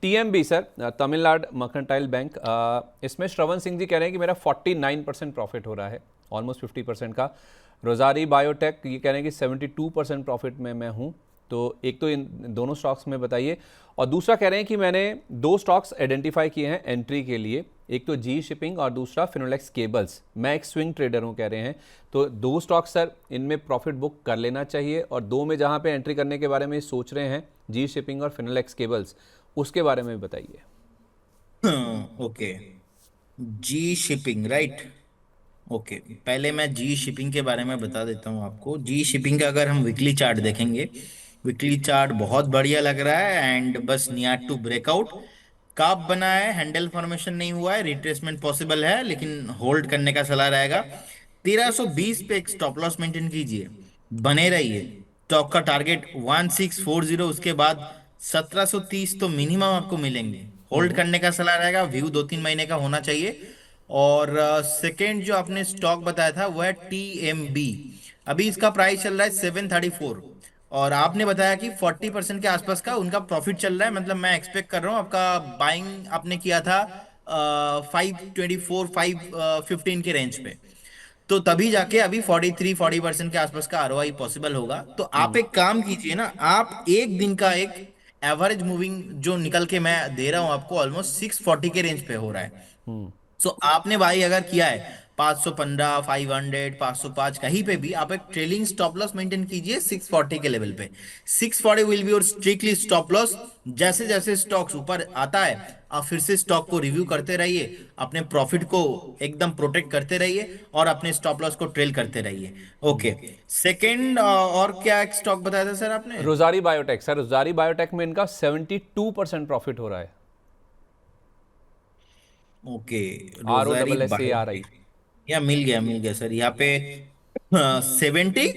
TMB sir, Tamil Nadu mercantile bank, इसमें श्रवण सिंह जी कह रहे हैं कि मेरा 49% प्रॉफिट हो रहा है, ऑलमोस्ट 50% का। रोजारी बायोटेक ये कह रहे हैं कि 72% प्रॉफिट में मैं हूँ। तो एक तो इन दोनों स्टॉक्स में बताइए, और दूसरा कह रहे हैं कि मैंने दो स्टॉक्स आइडेंटिफाई किए हैं एंट्री के लिए, एक तो जी शिपिंग और दूसरा फिनोलेक्स केबल्स। मैं एक स्विंग ट्रेडर हूँ कह रहे हैं, तो दो स्टॉक सर इनमें प्रॉफिट बुक कर लेना चाहिए, और दो में जहाँ पे एंट्री करने के बारे में सोच रहे हैं, जी शिपिंग और फिनोलेक्स केबल्स, उसके बारे में भी बताइए। ओके। जी शिपिंग, राइट। ओके, पहले मैं जी शिपिंग के बारे में बता देता हूँ आपको। जी शिपिंग का अगर हम वीकली चार्ट देखेंगे, वीकली चार्ट बहुत बढ़िया लग रहा है एंड बस नियर टू ब्रेकआउट। काप बना है, हैंडल फॉर्मेशन नहीं हुआ है, रिट्रेसमेंट पॉसिबल है लेकिन होल्ड करने का सलाह रहेगा। 1320 पे एक स्टॉप लॉस मेंटेन कीजिए, बने रहिए। स्टॉक का टारगेट 1640, उसके बाद 1730 तो मिनिमम आपको मिलेंगे। होल्ड करने का सलाह रहेगा, व्यू 2-3 महीने का होना चाहिए। और सेकेंड जो आपने स्टॉक बताया था वो है टीएमबी। अभी इसका प्राइस चल रहा है 734, और आपने बताया कि 40% के आसपास का उनका प्रॉफिट चल रहा है। मतलब मैं एक्सपेक्ट कर रहा हूँ आपका बाइंग आपने किया था 524 515 के रेंज पे, तो तभी जाके अभी 40% के आसपास का आरओआई पॉसिबल होगा। तो आप एक काम कीजिए ना, आप एक दिन का एक एवरेज मूविंग जो निकल के मैं दे रहा हूं आपको, ऑलमोस्ट 640 के रेंज पे हो रहा है। सो आपने भाई अगर किया है 515, 500, 505, कहीं पे भी आप एक ट्रेलिंग स्टॉप लॉस मेंटेन कीजिए 640 के लेवल पे। 640 विल बी और स्ट्रिक्टली स्टॉप लॉस। जैसे जैसे स्टॉक्स ऊपर आता है आप फिर से स्टॉक को रिव्यू करते रहिए, अपने प्रॉफिट को एकदम प्रोटेक्ट करते रहिए और अपने स्टॉप लॉस को ट्रेल करते रहिए। ओके। सेकंड, और क्या एक स्टॉक बताया था सर आपने? Rosari biotech sir, Rosari biotech में इनका 72% प्रॉफिट हो रहा है। ओके। रोजारी ROSSARI। बायोटेक, या मिल गया सर यहाँ पे 70।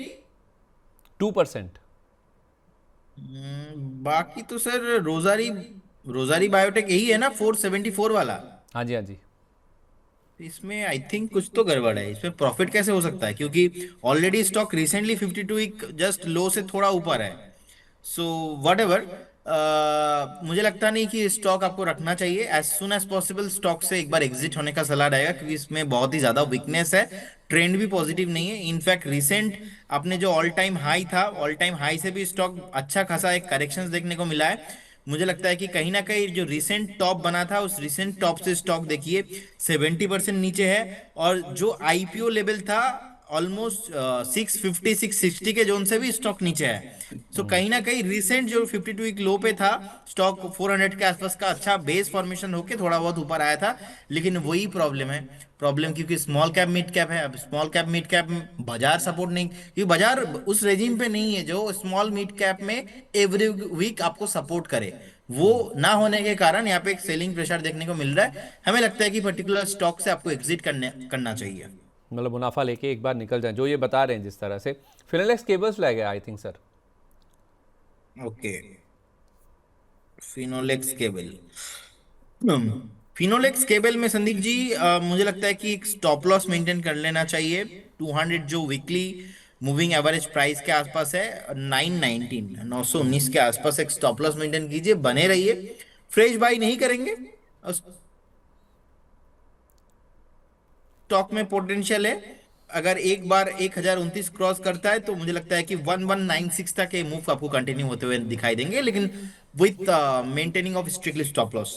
2%। बाकी तो सर रोजारी, रोजारी बायोटेक यही है ना 474 वाला? हाँ जी, हाँ जी। इसमें आई थिंक कुछ तो गड़बड़ है, इसमें प्रॉफिट कैसे हो सकता है, क्योंकि already stock recently 52 week just low से थोड़ा ऊपर है। सो वट एवर, मुझे लगता नहीं कि स्टॉक आपको रखना चाहिए। As soon as possible stock से एक बार एग्जिट होने का सलाह रहेगा, क्योंकि इसमें बहुत ही ज्यादा वीकनेस है। ट्रेंड भी पॉजिटिव नहीं है। इनफैक्ट रिसेंट आपने जो ऑल टाइम हाई था, ऑल टाइम हाई से भी स्टॉक अच्छा खासा एक करेक्शन देखने को मिला है। मुझे लगता है कि कहीं ना कहीं जो रिसेंट टॉप बना था उस रिसेंट टॉप से स्टॉक देखिए 70% नीचे है, और जो आईपीओ लेवल था ऑलमोस्ट 650 660 के जोन से भी स्टॉक नीचे है। सो कहीं ना कहीं रिसेंट जो 52 वीक लो पे था स्टॉक 400 के आसपास का अच्छा बेस फॉर्मेशन होके थोड़ा बहुत ऊपर आया था। लेकिन वही प्रॉब्लम है, प्रॉब्लम क्योंकि स्मॉल कैप मिड कैप है। अब स्मॉल कैप मिड कैप बाजार सपोर्ट नहीं, क्योंकि बाजार उस रेजिम पे नहीं है जो स्मॉल मिड कैप में एवरी वीक आपको सपोर्ट करे। वो ना होने के कारण यहाँ पे एक सेलिंग प्रेशर देखने को मिल रहा है। हमें लगता है कि पर्टिकुलर स्टॉक से आपको एग्जिट करना चाहिए। मतलब मुनाफा लेके एक बार निकल जाए, जो ये बता रहे हैं जिस तरह से। फिनोलेक्स केबल्स लाएगा I think sir. Okay. Finolex cable, Finolex cable में संदीप जी मुझे लगता है कि एक स्टॉप लॉस मेंटेन कर लेना चाहिए। 200 जो वीकली मूविंग एवरेज प्राइस के आसपास है, 919 919 के आसपास एक स्टॉप लॉस मेंटेन कीजिए, बने रहिए। फ्रेश बाई नहीं करेंगे, स्टॉक में पोटेंशियल है। अगर एक बार 1029 क्रॉस करता है तो मुझे लगता है कि 1196 तक ये मूव आपको कंटिन्यू होते हुए दिखाई देंगे, लेकिन with maintaining of strictly stop loss.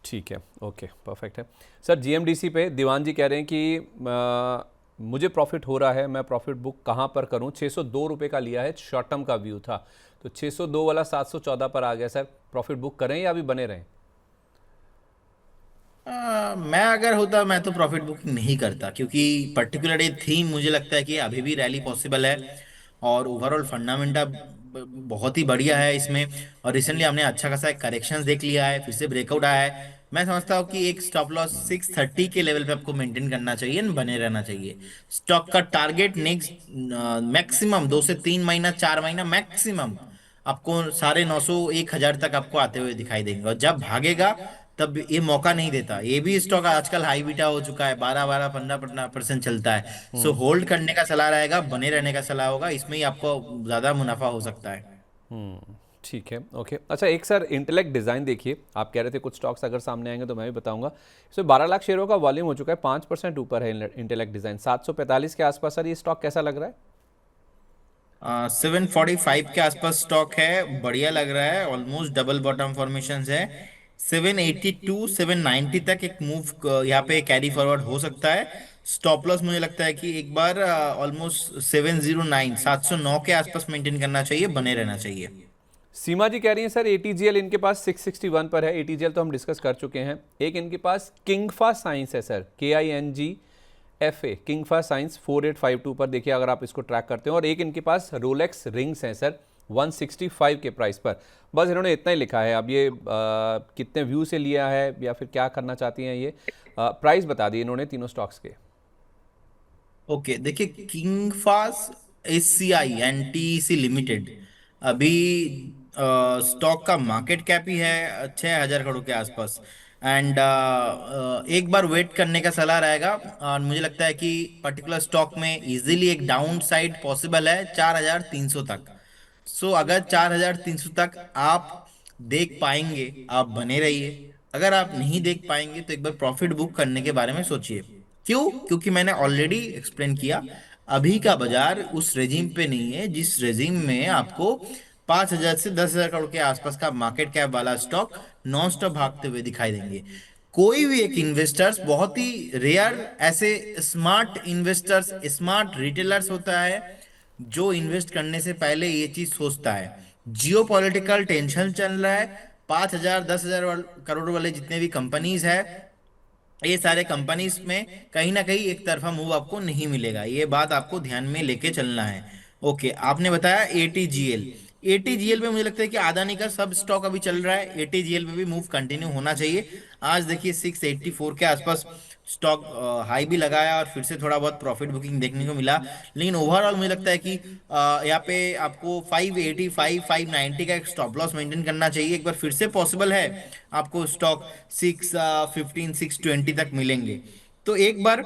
ठीक है, ओके, परफेक्ट है। सर जीएमडीसी पे दीवान जी कह रहे हैं कि मुझे प्रॉफिट हो रहा है, मैं प्रॉफिट बुक कहाँ पर करूँ? 602 रुपये का लिया है, शॉर्ट टर्म का व्यू था, तो 602 वाला 714 पर आ गया सर। प्रॉफिट बुक करें या अभी बने रहें? मैं अगर होता मैं तो प्रॉफिट बुकिंग नहीं करता, क्योंकि पर्टिकुलर ये थीम मुझे लगता है कि अभी भी रैली पॉसिबल है, और ओवरऑल फंडामेंटा बहुत ही बढ़िया है इसमें। और रिसेंटली हमने अच्छा खासा एक करेक्शंस देख लिया है, फिर से ब्रेकआउट आया है। मैं समझता हूँ कि एक स्टॉप लॉस 630 के लेवल पे आपको मेंटेन करना चाहिए और बने रहना चाहिए। स्टॉक का टारगेट नेक्स्ट मैक्सिमम 2 से 3 महीना, 4 महीना मैक्सिमम आपको 950 1,000 तक आपको आते हुए दिखाई देंगे। और जब भागेगा तब ये मौका नहीं देता। ये भी स्टॉक आजकल हाई बीटा हो चुका है, 12-12 15% चलता है। सो होल्ड करने का सलाह रहेगा, बने रहने का सलाह होगा, इसमें ही आपको ज्यादा मुनाफा हो सकता है। ठीक है, ओके। अच्छा, एक सर इंटेलेक्ट डिज़ाइन देखिए, आप कह रहे थे कुछ स्टॉक्स अगर सामने आएंगे तो मैं भी बताऊंगा। इसमें 12 लाख शेयरों का वॉल्यूम हो चुका है, 5% ऊपर है इंटेलेक्ट डिज़ाइन, 745 के आसपास। सर ये स्टॉक कैसा लग रहा है? 745 के आसपास स्टॉक है, बढ़िया लग रहा है, ऑलमोस्ट डबल बॉटम फॉर्मेशन है। 782 790 तक एक मूव यहाँ पे कैरी फॉरवर्ड हो सकता है। स्टॉप लॉस मुझे लगता है कि एक बार ऑलमोस्ट 709 709 के आसपास मेंटेन करना चाहिए, बने रहना चाहिए। सीमा जी कह रही हैं सर एटीजीएल इनके पास 661 पर है। एटीजीएल तो हम डिस्कस कर चुके हैं। एक इनके पास किंगफा साइंस है सर, KINGFA, किंगफा साइंस 4852 पर देखिए अगर आप इसको ट्रैक करते हो। और एक इनके पास रोलेक्स रिंग्स हैं सर 165 के प्राइस पर। बस इन्होंने इतना ही लिखा है। अब ये कितने व्यू से लिया है या फिर क्या करना चाहती हैं ये, प्राइस बता दिए इन्होंने तीनों स्टॉक्स के। ओके, देखिए किंग फास SCI NTC लिमिटेड अभी स्टॉक का मार्केट कैप ही है 6,000 करोड़ के आसपास। एंड एक बार वेट करने का सलाह रहेगा, और मुझे लगता है कि पर्टिकुलर स्टॉक में इजीली एक डाउन साइड पॉसिबल है 4,300 तक। सो अगर 4,300 तक आप देख पाएंगे, आप बने रहिए। अगर आप नहीं देख पाएंगे तो एक बार प्रॉफिट बुक करने के बारे में सोचिए। क्यों? क्योंकि मैंने ऑलरेडी एक्सप्लेन किया, अभी का बाजार उस रेजिम पे नहीं है जिस रेजिम में आपको 5,000 से 10,000 करोड़ के आसपास का मार्केट कैप वाला स्टॉक नॉन स्टॉप भागते हुए दिखाई देंगे। कोई भी एक इन्वेस्टर्स, बहुत ही रेयर ऐसे स्मार्ट इन्वेस्टर्स, स्मार्ट रिटेलर्स होता है जो इन्वेस्ट करने से पहले ये चीज सोचता है। जियो पॉलिटिकल टेंशन चल रहा है, 5,000 10,000 करोड़ वाले जितने भी कंपनीज है, ये सारे कंपनीज में कहीं ना कहीं एक तरफा मूव आपको नहीं मिलेगा। ये बात आपको ध्यान में लेके चलना है। ओके, आपने बताया ATGL। ATGL में मुझे लगता है कि अदानी का सब स्टॉक अभी चल रहा है, ATGL में भी मूव कंटिन्यू होना चाहिए। आज देखिए 684 के आसपास स्टॉक हाई भी लगाया और फिर से थोड़ा बहुत प्रॉफिट बुकिंग देखने को मिला। लेकिन ओवरऑल मुझे लगता है कि यहाँ पे आपको 585 590 का एक स्टॉप लॉस मेंटेन करना चाहिए। एक बार फिर से पॉसिबल है आपको स्टॉक 615 620 तक मिलेंगे। तो एक बार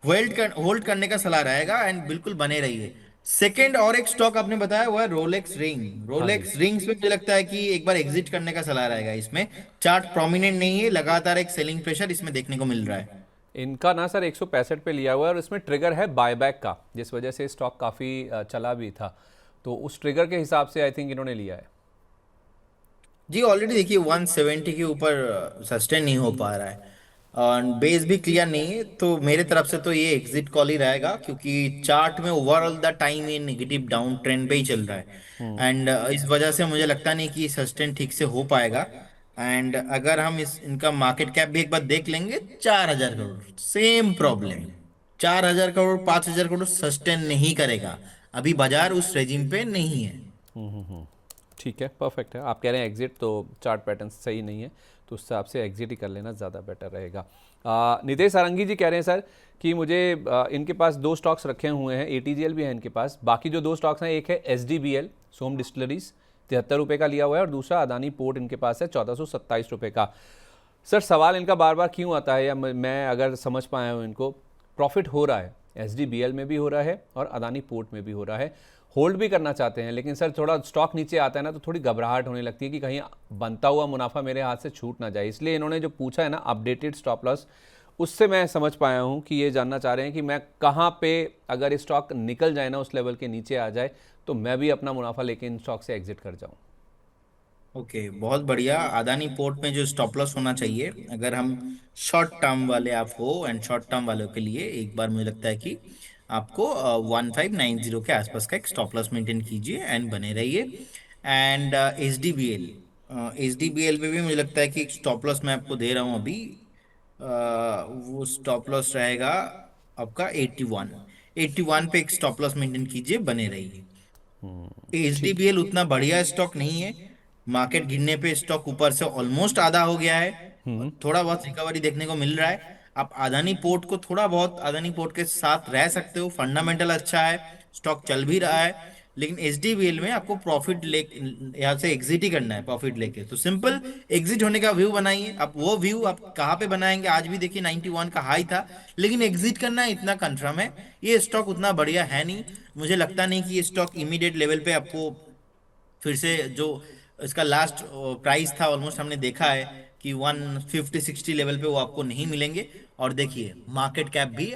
होल्ड करने का सलाह रहेगा एंड बिल्कुल बने रहिए। सेकंड और एक स्टॉक आपने बताया वो है रोलेक्स रिंग। हाँ जी। रोलेक्स रिंग्स में मुझे लगता है कि एक बार एग्जिट करने का सलाह रहेगा। इसमें चार्ट प्रोमिनेंट नहीं है, लगातार एक सेलिंग प्रेशर इसमें देखने को मिल रहा है। इनका ना सर 165 पे लिया हुआ है और इसमें ट्रिगर है बायबैक का, जिस वजह से स्टॉक काफ़ी चला भी था। तो उस ट्रिगर के हिसाब से आई थिंक इन्होंने लिया है। जी ऑलरेडी देखिए 170 के ऊपर सस्टेन नहीं हो पा रहा है और बेस भी क्लियर नहीं है, तो मेरे तरफ से तो ये एग्जिट कॉल ही रहेगा, क्योंकि चार्ट में ओवरऑल द टाइम ये नेगेटिव डाउन ट्रेंड पे ही चल रहा है। एंड इस वजह से मुझे लगता नहीं कि सस्टेन ठीक से हो पाएगा। एंड अगर हम इस इनका मार्केट कैप भी एक बार देख लेंगे, 4,000 crore, same problem. 4,000 crore 5,000 crore sustain नहीं करेगा, अभी बाजार उस रेजिम पे नहीं है। ठीक है, परफेक्ट है। आप कह रहे हैं एग्जिट, तो चार्ट पैटर्न सही नहीं है, तो उस हिसाब से एग्जिट ही कर लेना ज़्यादा बेटर रहेगा। नितेश सारंगी जी कह रहे हैं सर कि मुझे इनके पास दो स्टॉक्स रखे हुए हैं, ATGL भी है इनके पास, बाकी जो दो स्टॉक्स हैं एक है SDBL सोम डिस्टिलरीज 73 रुपये का लिया हुआ है और दूसरा अदानी पोर्ट इनके पास है 1427 रुपये का। सर सवाल इनका बार बार क्यों आता है, या मैं अगर समझ पाया हूँ इनको, प्रॉफिट हो रहा है SDBL में भी हो रहा है और अदानी पोर्ट में भी हो रहा है, होल्ड भी करना चाहते हैं, लेकिन सर थोड़ा स्टॉक नीचे आता है ना तो थोड़ी घबराहट होने लगती है कि कहीं बनता हुआ मुनाफा मेरे हाथ से छूट ना जाए। इसलिए इन्होंने जो पूछा है ना अपडेटेड स्टॉप लॉस, उससे मैं समझ पाया हूँ कि ये जानना चाह रहे हैं कि मैं कहाँ पे अगर स्टॉक निकल जाए ना, उस लेवल के नीचे आ जाए, तो मैं भी अपना मुनाफा लेके इन स्टॉक से एग्जिट कर जाऊँ। ओके, बहुत बढ़िया। अदानी पोर्ट में जो स्टॉप लॉस होना चाहिए, अगर हम शॉर्ट टर्म वाले आप हो, एंड शॉर्ट टर्म वालों के लिए एक बार मुझे लगता है कि आपको 1590 के आसपास का एक स्टॉप लॉस मेंटेन कीजिए एंड बने रहिए। And H D B L पे भी मुझे लगता है कि एक स्टॉप लॉस मैं आपको दे रहा हूँ अभी। वो स्टॉप लॉस रहेगा आपका 81 पे एक स्टॉप लॉस मेंटेन कीजिए, बने रहिए। ठीक। HDBL उतना बढ़िया स्टॉक नहीं है, मार्केट गिरने पे स्टॉक ऊपर से ऑलमोस्ट आधा हो गया है और थोड़ा बहुत रिकवरी देखने को मिल रहा है। आप अदानी पोर्ट को थोड़ा बहुत, अदानी पोर्ट के साथ रह सकते हो, फंडामेंटल अच्छा है, स्टॉक चल भी रहा है। लेकिन HDBL में आपको प्रॉफिट ले, यहाँ से एग्जिट ही करना है प्रॉफिट लेके, तो सिंपल एग्जिट होने का व्यू बनाइए। अब वो व्यू आप कहाँ पे बनाएंगे, आज भी देखिए 91 का हाई था, लेकिन एग्जिट करना है इतना कंफर्म है। ये स्टॉक उतना बढ़िया है नहीं, मुझे लगता नहीं कि ये स्टॉक इमीडिएट लेवल पे आपको फिर से जो इसका लास्ट प्राइस था ऑलमोस्ट, हमने देखा है कि 150-60 लेवल पे वो आपको नहीं मिलेंगे। और देखिए मार्केट कैप भी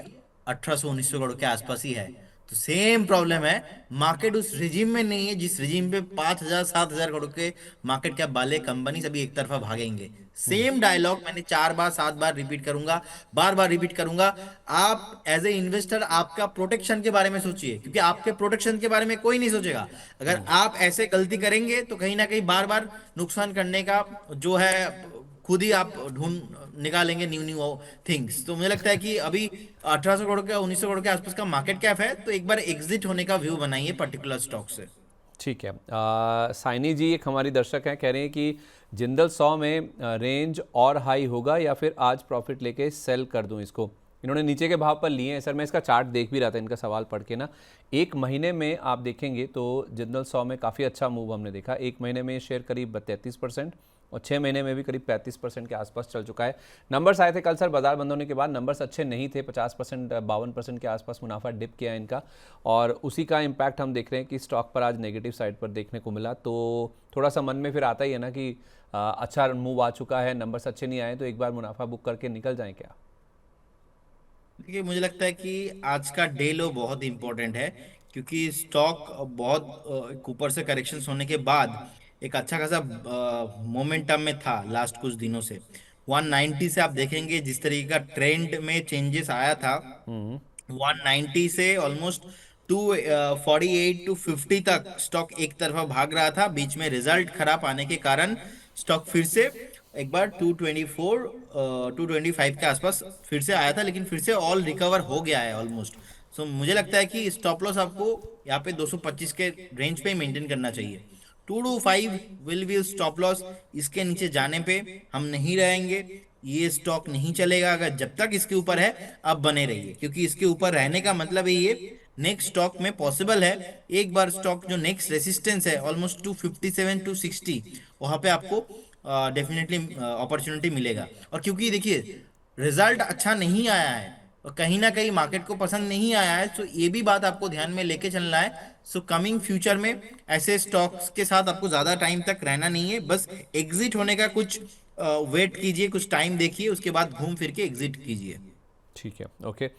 1800-1900 करोड़ के आसपास ही है। तो सेम प्रॉब्लम है, मार्केट उस रिजीम में नहीं है जिस रिजीम पे 5000-7000 करोड़ के मार्केट कैप वाले कंपनी सभी एक तरफा भागेंगे। सेम डायलॉग मैंने 4 बार 7 बार रिपीट करूंगा, बार बार रिपीट करूंगा। आप एज ए इन्वेस्टर आपका प्रोटेक्शन के बारे में सोचिए, क्योंकि आपके प्रोटेक्शन के बारे में कोई नहीं सोचेगा। अगर आप ऐसे गलती करेंगे तो कहीं ना कहीं बार बार नुकसान करने का जो है खुद ही आप ढूंढ निकालेंगे न्यू न्यू थिंग्स। तो मुझे लगता है कि अभी 1800 करोड़ का 1900 करोड़ के आसपास का मार्केट कैप है, तो एक बार एग्जिट होने का व्यू बनाइए पर्टिकुलर स्टॉक से। ठीक है। साइनी जी एक हमारी दर्शक हैं, कह रहे हैं कि जिंदल 100 में रेंज और हाई होगा या फिर आज प्रॉफिट लेके सेल कर दूं इसको। इन्होंने नीचे के भाव पर लिए हैं सर। मैं इसका चार्ट देख भी रहा था इनका सवाल पढ़ के ना। एक महीने में आप देखेंगे तो जिंदल 100 में काफ़ी अच्छा मूव हमने देखा। एक महीने में ये शेयर करीब 33% और 6 महीने में भी करीब 35% के आसपास चल चुका है। नंबर्स आए थे कल सर बाजार बंद होने के बाद, नंबर्स अच्छे नहीं थे। 50% 52% के आसपास मुनाफा डिप किया इनका, और उसी का इम्पैक्ट हम देख रहे हैं कि स्टॉक पर आज नेगेटिव साइड पर देखने को मिला। तो थोड़ा सा मन में फिर आता ही है ना कि अच्छा मूव आ चुका है, नंबर्स अच्छे नहीं आए, तो एक बार मुनाफा बुक करके निकल जाएं क्या? देखिए मुझे लगता है कि आज का डे लो बहुत इंपॉर्टेंट है, क्योंकि स्टॉक बहुत ऊपर से करेक्शंस होने के बाद एक अच्छा खासा मोमेंटम में था लास्ट कुछ दिनों से। 190 से आप देखेंगे जिस तरीके का ट्रेंड में चेंजेस आया था, 190 से ऑलमोस्ट टू 48 to 50 तक स्टॉक एक तरफा भाग रहा था। बीच में रिजल्ट खराब आने के कारण स्टॉक फिर से एक बार 224 225 के आसपास फिर से आया था, लेकिन फिर से ऑल रिकवर हो गया है ऑलमोस्ट। सो मुझे लगता है कि स्टॉप लॉस आपको यहाँ पे 225 के रेंज पे मेंटेन करना चाहिए। 225 विल बी स्टॉप लॉस। इसके नीचे जाने पे हम नहीं रहेंगे, ये स्टॉक नहीं चलेगा। अगर जब तक इसके ऊपर है अब बने रहिए, क्योंकि इसके ऊपर रहने का मतलब है ये नेक्स्ट स्टॉक में पॉसिबल है। एक बार स्टॉक जो नेक्स्ट रेसिस्टेंस है ऑलमोस्ट 257-260, वहां पे आपको डेफिनेटली अपॉर्चुनिटी मिलेगा। और क्योंकि देखिए रिजल्ट अच्छा नहीं आया है और कहीं ना कहीं मार्केट को पसंद नहीं आया है, तो ये भी बात आपको ध्यान में लेके चलना है। सो कमिंग फ्यूचर में ऐसे स्टॉक्स के साथ आपको ज्यादा टाइम तक रहना नहीं है, बस एग्जिट होने का कुछ वेट कीजिए, कुछ टाइम देखिए, उसके बाद घूम फिर के एग्जिट कीजिए। ठीक है, ओके।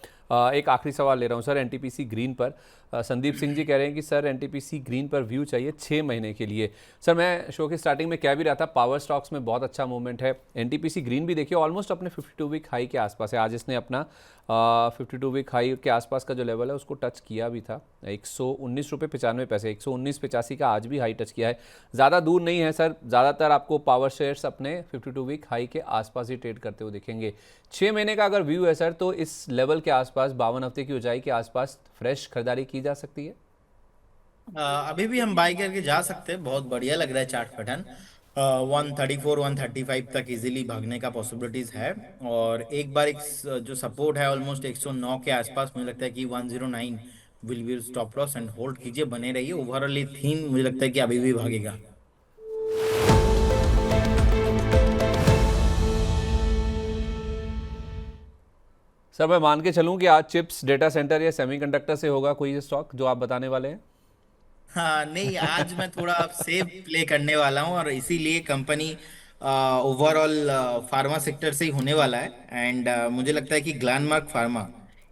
एक आखिरी सवाल ले रहा हूँ सर एनटीपीसी ग्रीन पर। संदीप सिंह जी कह रहे हैं कि सर एनटीपीसी ग्रीन पर व्यू चाहिए 6 महीने के लिए। सर मैं शो की स्टार्टिंग में कह भी रहा था पावर स्टॉक्स में बहुत अच्छा मूवमेंट है। एनटीपीसी ग्रीन भी देखिए ऑलमोस्ट अपने 52 वीक हाई के आसपास है। आज इसने अपना 52 वीक हाई के आसपास का जो लेवल है उसको टच किया भी था। 119 रुपये 95 पैसे, 119.85 का आज भी हाई टच किया है। ज़्यादा दूर नहीं है सर। ज़्यादातर आपको पावर शेयर्स अपने 52 वीक हाई के आसपास ही ट्रेड करते हुए दिखेंगे। 6 महीने का अगर व्यू है सर तो इस लेवल के आसपास 52 हफ्ते की ऊंचाई के आसपास फ्रेश खरीदारी की जा सकती है। अभी भी हम बाई करके जा सकते हैं, बहुत बढ़िया लग रहा है चार्ट पैटर्न। 134-135 तक इजीली भागने का पॉसिबिलिटीज है। और एक बार जो सपोर्ट है ऑलमोस्ट 109 के आसपास, मुझे लगता है कि 109 will be stop loss and hold कीजिए, बने रहिए। ओवरऑल ये थीम मुझे लगता है कि अभी भी भागेगा। सर मैं मान के चलूं कि आज चिप्स डेटा सेंटर या सेमीकंडक्टर से होगा कोई स्टॉक जो आप बताने वाले हैं। हाँ नहीं, आज मैं थोड़ा सेफ प्ले करने वाला हूँ, और इसीलिए कंपनी ओवरऑल फार्मा सेक्टर से ही होने वाला है। एंड मुझे लगता है कि ग्लैनमार्क फार्मा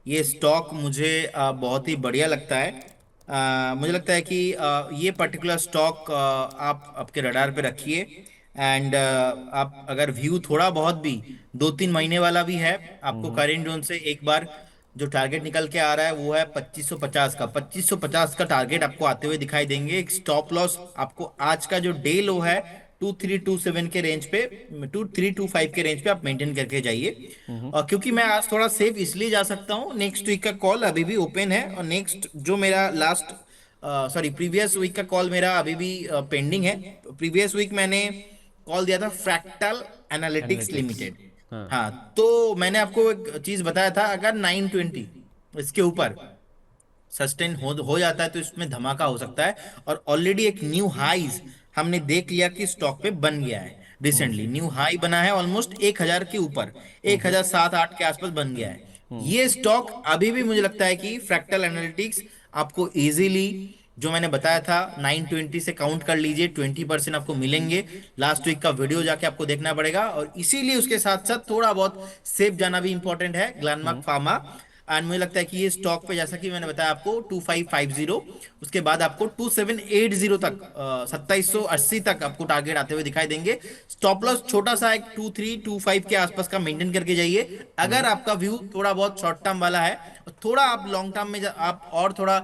ये स्टॉक मुझे बहुत ही बढ़िया लगता है। मुझे लगता है कि ये पर्टिकुलर स्टॉक आप आपके रडार पे रखिए। एंड आप अगर व्यू थोड़ा बहुत भी 2-3 महीने वाला भी है, आपको करेंट जोन से एक बार जो टारगेट निकल के आ रहा है वो है 2550 का। 2550 का टारगेट आपको आते हुए दिखाई देंगे। एक स्टॉप लॉस आपको आज का जो डे लो है 2327 के रेंज पे, 2325 के रेंज पे आप मेंटेन करके जाइए। और क्योंकि मैं आज थोड़ा सेफ इसलिए जा सकता हूँ, नेक्स्ट वीक का कॉल अभी भी ओपन है, और नेक्स्ट जो मेरा लास्ट प्रीवियस वीक का कॉल मेरा अभी भी पेंडिंग है। प्रीवियस वीक मैंने कॉल दिया था फ्रैक्टल एनालिटिक्स एनालिटिक्स। लिमिटेड। हाँ। हाँ, तो मैंने आपको एक चीज बताया था, अगर 920 इसके ऊपर सस्टेन हो जाता है तो इसमें धमाका हो सकता है। और ऑलरेडी एक न्यू हाईज हमने देख लिया कि स्टॉक पे बन गया है। रिसेंटली न्यू हाई बना है ऑलमोस्ट 1000 के ऊपर, 1007-8 के आसपास बन गया है। ये स्टॉक अभी भी मुझे लगता है कि फ्रैक्टल एनालिटिक्स आपको इजीली जो मैंने बताया था 920 से काउंट कर लीजिए, 20% आपको मिलेंगे। लास्ट वीक का वीडियो जाके आपको देखना पड़ेगा, और इसीलिए उसके साथ साथ थोड़ा बहुत सेफ जाना भी इंपॉर्टेंट है, ग्लेनमार्क फार्मा। एंड मुझे लगता है कि ये स्टॉक पे, जैसा कि मैंने बताया आपको, 2550, उसके बाद आपको 2780 तक, 2780 तक आपको टारगेट आते हुए दिखाई देंगे। स्टॉप लॉस छोटा सा एक 2325 के आसपास का मेंटेन करके जाइए। अगर आपका व्यू थोड़ा बहुत शॉर्ट टर्म वाला है, थोड़ा आप लॉन्ग टर्म में आप और थोड़ा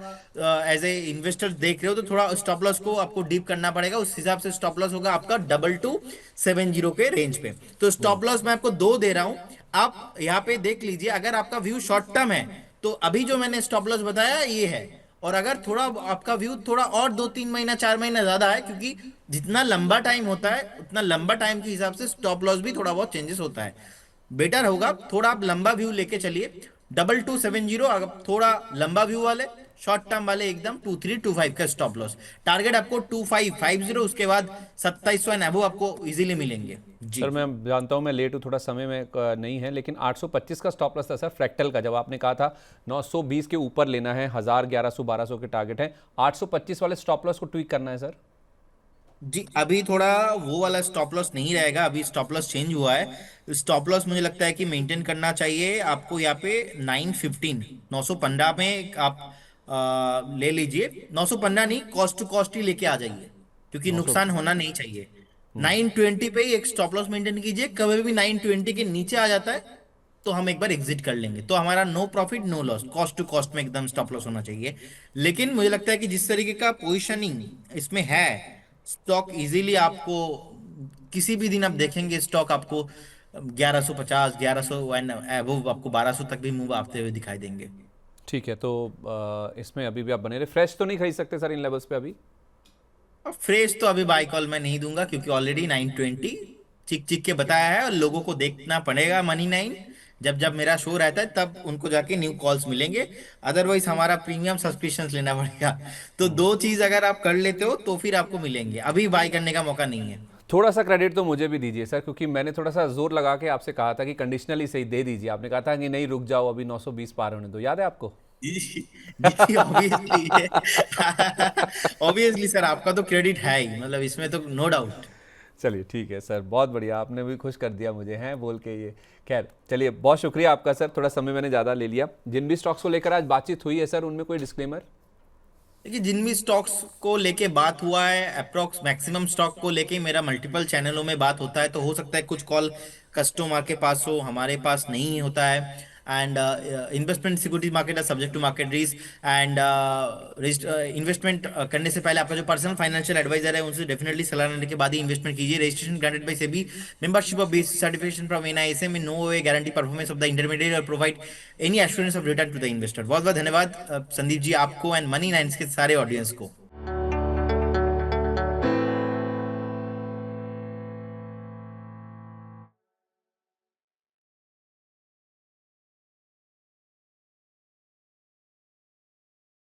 एज ए इन्वेस्टर देख रहे हो, तो थोड़ा स्टॉप लॉस को आपको डीप करना पड़ेगा। उस हिसाब से स्टॉप लॉस होगा आपका 2270 के रेंज पे। तो स्टॉप लॉस मैं आपको दो दे रहा हूं, आप यहाँ पे देख लीजिए। अगर आपका व्यू शॉर्ट टर्म है तो अभी जो मैंने स्टॉप लॉस बताया ये है, और अगर थोड़ा आपका व्यू थोड़ा और 2-3 महीना 4 महीना ज्यादा है, क्योंकि जितना लंबा टाइम होता है उतना लंबा टाइम के हिसाब से स्टॉप लॉस भी थोड़ा बहुत चेंजेस होता है। बेटर होगा थोड़ा आप लंबा व्यू लेके चलिए। 2270 अगर थोड़ा लंबा व्यू वाले, शॉर्ट टर्म वाले एकदम 2325 का स्टॉप लॉस। टारगेट आपको 2550, उसके बाद 2700 एंड अबव आपको इजीली मिलेंगे जी। सर मैं जानता हूँ मैं लेट हूँ, थोड़ा समय में नहीं है, लेकिन 825 का स्टॉप लॉस था सर फ्रैक्टल का, जब आपने कहा था 920 के ऊपर लेना है, 1000 1100 1200 के टारगेट है, 825 वाले स्टॉप लॉस को ट्वीक करना है सर। जी अभी थोड़ा वो वाला स्टॉप लॉस नहीं रहेगा, अभी स्टॉप लॉस चेंज हुआ है। स्टॉप लॉस मुझे लगता है कि मेंटेन करना चाहिए आपको यहाँ पे 915, 915 में आप ले लीजिए। 915 नहीं, कॉस्ट टू कॉस्ट ही लेके आ जाइए, क्योंकि 900। नुकसान होना नहीं चाहिए। 920 पे ही एक स्टॉप लॉस मेंटेन कीजिए, कभी भी 920 के नीचे आ जाता है तो हम एक बार एग्जिट कर लेंगे, तो हमारा no profit no loss, cost to cost में एकदम स्टॉप लॉस होना चाहिए। लेकिन मुझे लगता है कि जिस तरीके का पोजिशनिंग इसमें है, स्टॉक इजीली आपको किसी भी दिन आप देखेंगे स्टॉक आपको 1150, 1100 एंड अबव, आपको 1200 तक भी मूव आते हुए दिखाई देंगे। ठीक है, तो इसमें अभी भी आप बने रहे, फ्रेश तो नहीं खरीद सकते सर इन लेवल्स पे अभी? और फ्रेश तो अभी बाई कॉल मैं नहीं दूंगा, क्योंकि ऑलरेडी 920 चिक चिक के बताया है, और लोगों को देखना पड़ेगा मनी नाइन। जब जब मेरा शो रहता है तब उनको जाके न्यू कॉल्स मिलेंगे, अदरवाइज हमारा प्रीमियम सब्सक्रिप्शन लेना पड़ेगा। तो दो चीज अगर आप कर लेते हो तो फिर आपको मिलेंगे, अभी बाई करने का मौका नहीं है। थोड़ा सा क्रेडिट तो मुझे भी दीजिए सर, क्योंकि मैंने थोड़ा सा जोर लगा के आपसे कहा था कि कंडीशनली सही दे दीजिए, आपने कहा था कि नहीं रुक जाओ अभी 920 पार होने दो, याद है आपको? जी जी ऑब्वियसली ऑब्वियसली सर, आपका तो क्रेडिट है ही, मतलब इसमें तो नो डाउट। चलिए ठीक है सर, बहुत बढ़िया, आपने भी खुश कर दिया मुझे हैं बोल के ये। खैर चलिए, बहुत शुक्रिया आपका सर, थोड़ा समय मैंने ज़्यादा ले लिया। जिन भी स्टॉक्स को लेकर आज बातचीत हुई है सर, उनमें कोई डिस्क्लेमर? देखिए, जिन भी स्टॉक्स को लेके बात हुआ है, अप्रोक्स मैक्सिमम स्टॉक को लेके मेरा मल्टीपल चैनलों में बात होता है, तो हो सकता है कुछ कॉल कस्टमर के पास हो, हमारे पास नहीं होता है। एंड इन्वेस्टमेंट सिक्योरिटी मार्केट है subject to market risk. And investment करने से पहले आपका जो पर्सनल फाइनेंशियल एडवाइजर है उनसे डेफिनेटली सलाह लेने के बाद ही इन्वेस्टमेंट कीजिए। Registration granted by SEBI, membership of base certification from NISM, in no way guarantee performance of the intermediate और provide any assurance of return to the investor. बहुत बहुत धन्यवाद संदीप जी आपको एंड मनी नाइन्स के सारे ऑडियंस को।